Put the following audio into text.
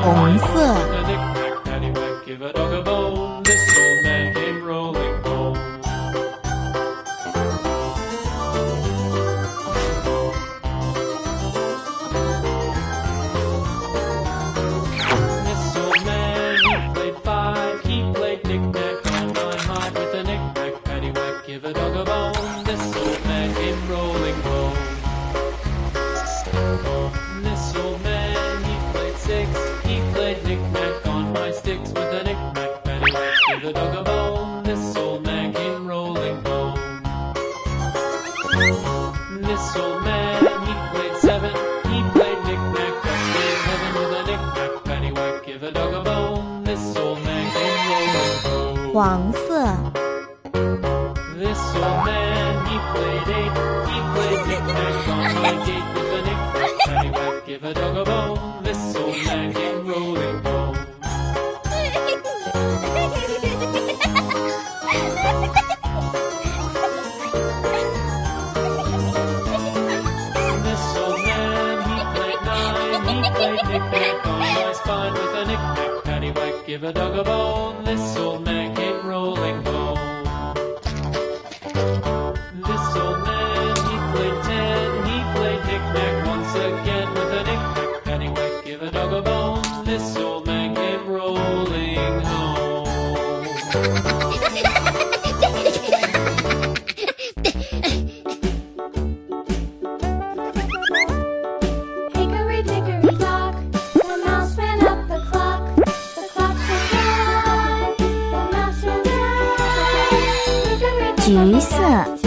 红色。黄色。This old man, he played 8. He played knick-knack on my gate with a knick-knack, paddywhack, give a dog a bone. This old man came rolling home. This old man, he played 9. He played knick-knack on my spine with a knick-knack, paddywhack, give a dog a bone. This old man came rolling home. This old man, he played 10. He played knick-knack once again with a knick-knack, paddywhack, give a dog a bone. This old man came rolling home. Hickory dickory dock, the mouse ran up the clock. The clock said one, the mouse ran up. Hickory dickory dock, 橘色。